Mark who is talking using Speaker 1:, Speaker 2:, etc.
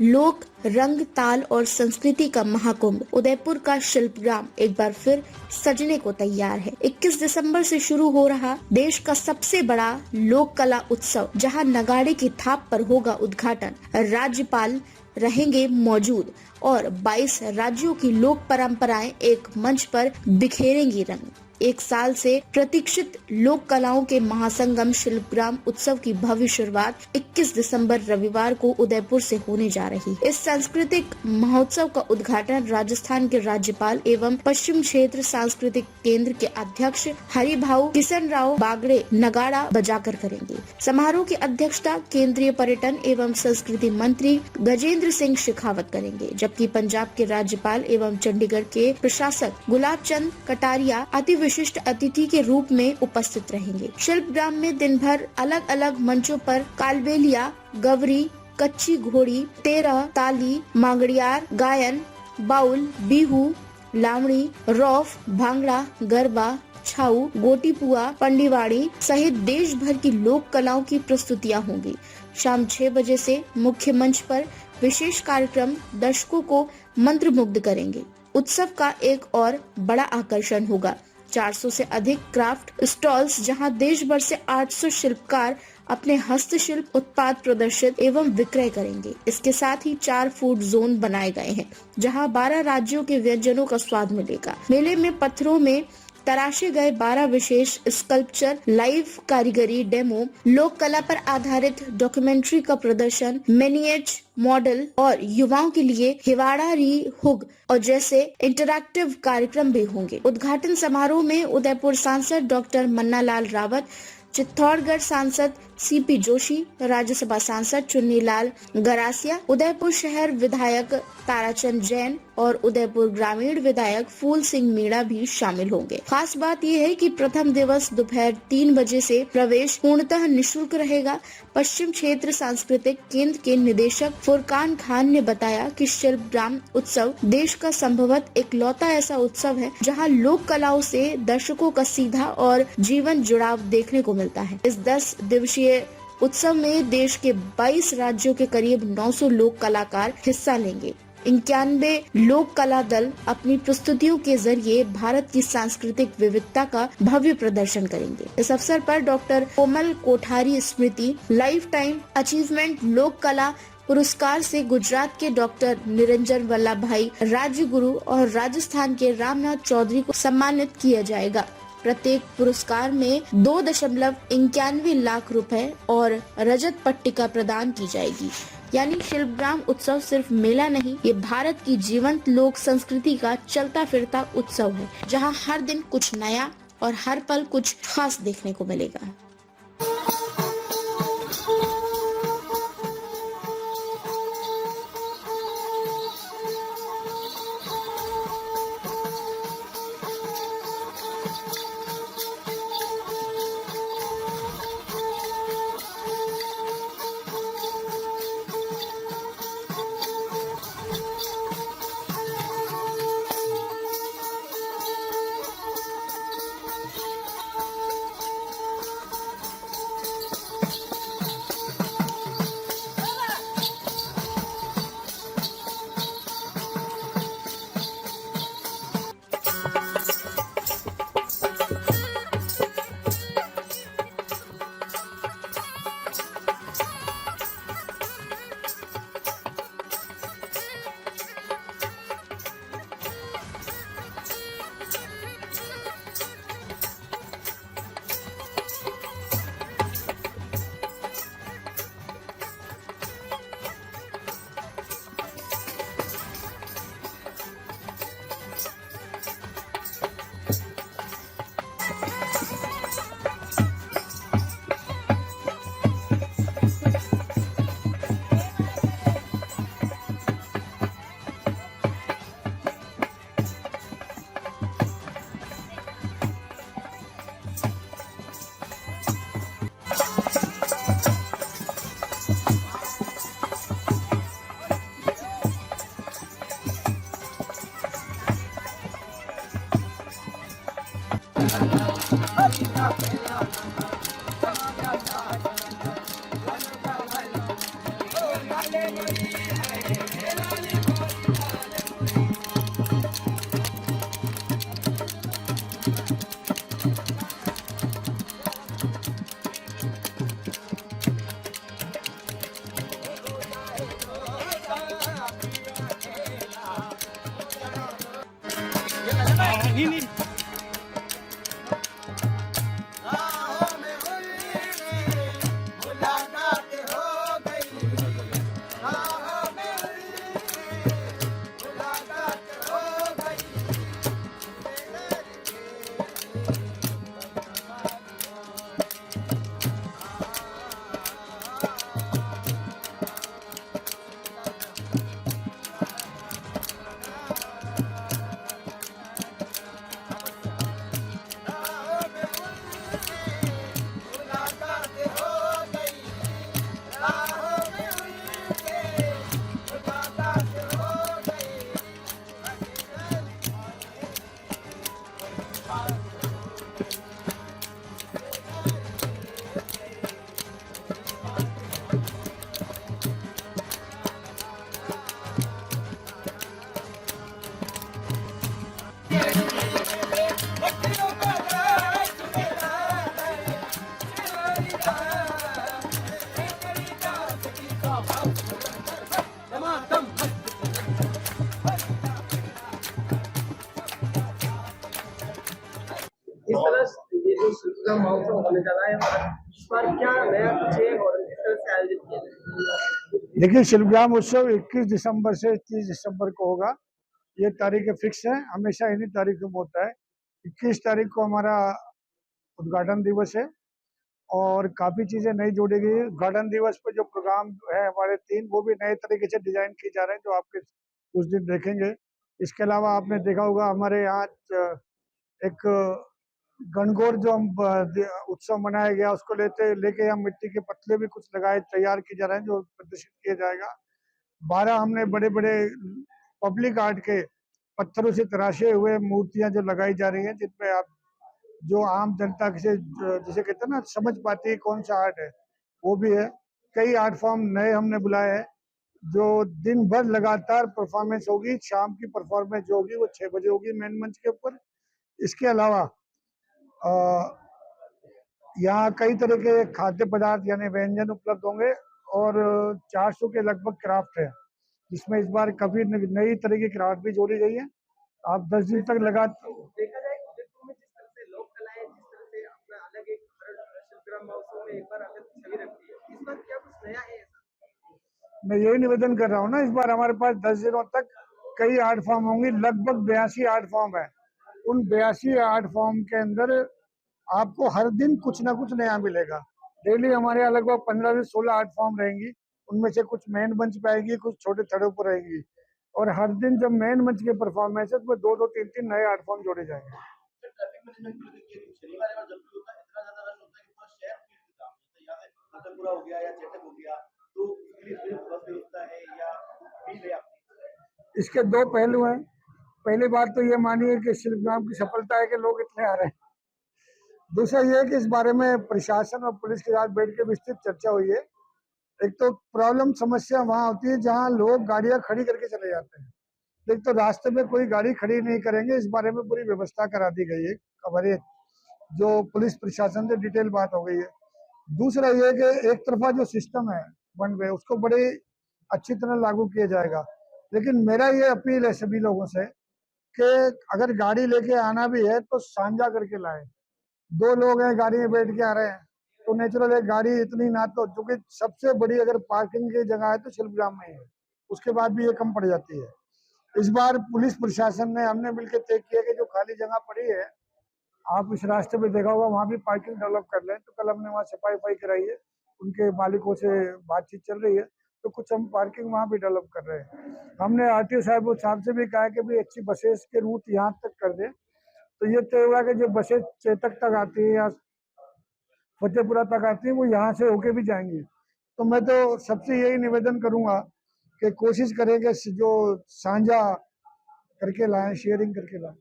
Speaker 1: लोक रंग, ताल और संस्कृति का महाकुंभ उदयपुर का शिल्पग्राम एक बार फिर सजने को तैयार है। 21 दिसंबर से शुरू हो रहा देश का सबसे बड़ा लोक कला उत्सव, जहां नगाड़े की थाप पर होगा उद्घाटन, राज्यपाल रहेंगे मौजूद और 22 राज्यों की लोक परंपराएं एक मंच पर बिखेरेंगी रंग। एक साल से प्रतीक्षित लोक कलाओं के महासंगम शिल्पग्राम उत्सव की भव्य शुरुआत 21 दिसंबर रविवार को उदयपुर से होने जा रही है। इस सांस्कृतिक महोत्सव का उद्घाटन राजस्थान के राज्यपाल एवं पश्चिम क्षेत्र सांस्कृतिक केंद्र के अध्यक्ष हरिभाऊ किशन राव बागड़े नगाड़ा बजाकर करेंगे। समारोह की अध्यक्षता केंद्रीय पर्यटन एवं संस्कृति मंत्री गजेंद्र सिंह शेखावत करेंगे, जबकि पंजाब के राज्यपाल एवं चंडीगढ़ के प्रशासक गुलाब चंद कटारिया अति विशिष्ट अतिथि के रूप में उपस्थित रहेंगे। शिल्पग्राम में दिन भर अलग अलग मंचों पर कालबेलिया, गवरी, कच्ची घोड़ी, तेरह, ताली, मांगड़ियार, गायन, बाउल, बिहू, लावणी, रौफ, भांगड़ा, गरबा, छाऊ, गोटीपुआ, पंडिवाड़ी सहित देश भर की लोक कलाओं की प्रस्तुतियां होंगी। शाम 6 बजे से मुख्य मंच पर विशेष कार्यक्रम दर्शकों को मंत्रमुग्ध करेंगे। उत्सव का एक और बड़ा आकर्षण होगा 400 से अधिक क्राफ्ट स्टॉल्स, जहां देश भर से 800 शिल्पकार अपने हस्तशिल्प उत्पाद प्रदर्शित एवं विक्रय करेंगे। इसके साथ ही 4 फूड जोन बनाए गए हैं, जहां 12 राज्यों के व्यंजनों का स्वाद मिलेगा। मेले में पत्थरों में तराशे गए 12 विशेष स्कल्पचर, लाइव कारीगरी डेमो, लोक कला पर आधारित डॉक्यूमेंट्री का प्रदर्शन, मिनिएचर मॉडल और युवाओं के लिए हिवाड़ा री हुग और जैसे इंटरैक्टिव कार्यक्रम भी होंगे। उद्घाटन समारोह में उदयपुर सांसद डॉक्टर मन्ना लाल रावत, चित्तौड़गढ़ सांसद सीपी जोशी, राज्यसभा सांसद चुन्नीलाल गरासिया, उदयपुर शहर विधायक ताराचंद जैन और उदयपुर ग्रामीण विधायक फूल सिंह मीणा भी शामिल होंगे। खास बात यह है कि प्रथम दिवस दोपहर 3 बजे से प्रवेश पूर्णतः निःशुल्क रहेगा। पश्चिम क्षेत्र सांस्कृतिक केंद्र के निदेशक फुरकान खान ने बताया कि शिल्पग्राम उत्सव देश का संभवतः इकलौता ऐसा उत्सव है जहां लोक कलाओं से दर्शकों का सीधा और जीवन जुड़ाव देखने को मिलता है। इस 10 दिवसीय उत्सव में देश के 22 राज्यों के करीब 900 लोक कलाकार हिस्सा लेंगे। 91 लोक कला दल अपनी प्रस्तुतियों के जरिए भारत की सांस्कृतिक विविधता का भव्य प्रदर्शन करेंगे। इस अवसर पर डॉक्टर कोमल कोठारी स्मृति लाइफ टाइम अचीवमेंट लोक कला पुरस्कार से गुजरात के डॉक्टर निरंजन वल्लभ भाई राज्य गुरु और राजस्थान के रामनाथ चौधरी को सम्मानित किया जाएगा। प्रत्येक पुरस्कार में 2.91 लाख रुपए और रजत पट्टिका प्रदान की जाएगी। यानी शिल्पग्राम उत्सव सिर्फ मेला नहीं, ये भारत की जीवंत लोक संस्कृति का चलता फिरता उत्सव है, जहां हर दिन कुछ नया और हर पल कुछ खास देखने को मिलेगा।
Speaker 2: इस तरह ये जो शिल्पग्राम महोत्सव होने जा रहा है इस बार क्या नया कुछ है और किस तरह से आयोजित किया जाएगा?
Speaker 3: देखिए, शिल्पग्राम उत्सव 21 दिसंबर से 30 दिसंबर को होगा। ये तारीखें फिक्स हैं, हमेशा इन्हीं तारीखों में होता है। 21 तारीख को हमारा उद्घाटन दिवस है और काफ़ी चीज़ें नई जोड़ी गई है। उद्घाटन दिवस पे जो प्रोग्राम है हमारे 3, वो भी नए तरीके से डिज़ाइन किए जा रहे हैं, जो आपके उस दिन देखेंगे। इसके अलावा आपने देखा होगा हमारे यहाँ एक गणगौर जो हम उत्सव मनाया गया, उसको लेके हम मिट्टी के पतले भी कुछ लगाए तैयार किए जा रहे हैं, जो प्रदर्शित किया जाएगा। 12 हमने बड़े बड़े पब्लिक आर्ट के पत्थरों से तराशे हुए मूर्तियां जो लगाई जा रही हैं, जिनमें आप जो आम जनता से जिसे कहते हैं ना समझ पाती है कौन सा आर्ट है, वो भी है। कई आर्ट फॉर्म नए हमने बुलाए हैं, जो दिन भर लगातार परफॉर्मेंस होगी। शाम की परफॉर्मेंस जो होगी वो 6 बजे होगी मेन मंच के ऊपर। इसके अलावा यहाँ कई तरह के खाद्य पदार्थ यानी व्यंजन उपलब्ध होंगे और 400 के लगभग क्राफ्ट है, जिसमें इस बार काफी नई तरह की क्राफ्ट भी जोड़ी गई है। आप 10 दिन तक लगा
Speaker 2: देखा जाए उदयपुर में जिस तरह से लोक कलाएं जिस तरह से अपना अलग एक शिल्पग्राम महोत्सव में एक बार अलग छवि रखती है, इस बार क्या कुछ नया है ऐसा?
Speaker 3: मैं यही निवेदन कर रहा हूँ ना, इस बार हमारे पास 10 दिनों तक कई आर्ट फॉर्म होंगी। लगभग 82 आर्ट फॉर्म है। उन 82 आर्ट फॉर्म के अंदर आपको हर दिन कुछ ना कुछ नया मिलेगा। डेली हमारे यहाँ लगभग 15 से 16 आर्ट फॉर्म रहेंगी। उनमें से कुछ मेन मंच पे आएगी, कुछ छोटे थड़ों पर रहेंगी। और हर दिन जब मेन मंच के परफॉर्मेंस है तो 2-2, 3-3 नए आर्ट फॉर्म जोड़े जाएंगे। इसके 2 पहलू हैं। पहली बात तो ये मानिए कि शिल्पग्राम की सफलता है कि लोग इतने आ रहे हैं। दूसरा ये है कि इस बारे में प्रशासन और पुलिस के साथ बैठ के विस्तृत चर्चा हुई है। एक तो प्रॉब्लम समस्या वहाँ होती है जहाँ लोग गाड़ियाँ खड़ी करके चले जाते हैं। एक तो रास्ते में कोई गाड़ी खड़ी नहीं करेंगे, इस बारे में पूरी व्यवस्था करा दी गई है। हमारे जो पुलिस प्रशासन से डिटेल बात हो गई है। दूसरा ये कि एक तरफा जो सिस्टम है वन वे, उसको बड़ी अच्छी तरह लागू किया जाएगा। लेकिन मेरा ये अपील है सभी लोगों से कि अगर गाड़ी लेके आना भी है तो साझा करके लाएं। 2 लोग हैं गाड़ी में बैठ के आ रहे हैं तो नेचुरल है गाड़ी इतनी ना, तो चूंकि सबसे बड़ी अगर पार्किंग की जगह है तो शिल्पग्राम में ही है, उसके बाद भी ये कम पड़ जाती है। इस बार पुलिस प्रशासन ने हमने मिलकर तय किया कि जो खाली जगह पड़ी है, आप इस रास्ते पे देखा होगा वहाँ भी पार्किंग डेवलप कर लें। तो कल हमने वहाँ सफाई वफाई कराई है, उनके मालिकों से बातचीत चल रही है, तो कुछ हम पार्किंग वहाँ भी डेवलप कर रहे हैं। हमने आरटीओ साहब से भी कहा कि भाई अच्छी बसेस के रूट यहाँ तक कर दे। तो ये तय हुआ कि जो बसेस चेतक तक आती है या फतेहपुरा तक आती है वो यहाँ से होके भी जाएंगी। तो मैं तो सबसे यही निवेदन करूंगा कि कोशिश करें कि जो साझा करके लाएं, शेयरिंग करके लाएं।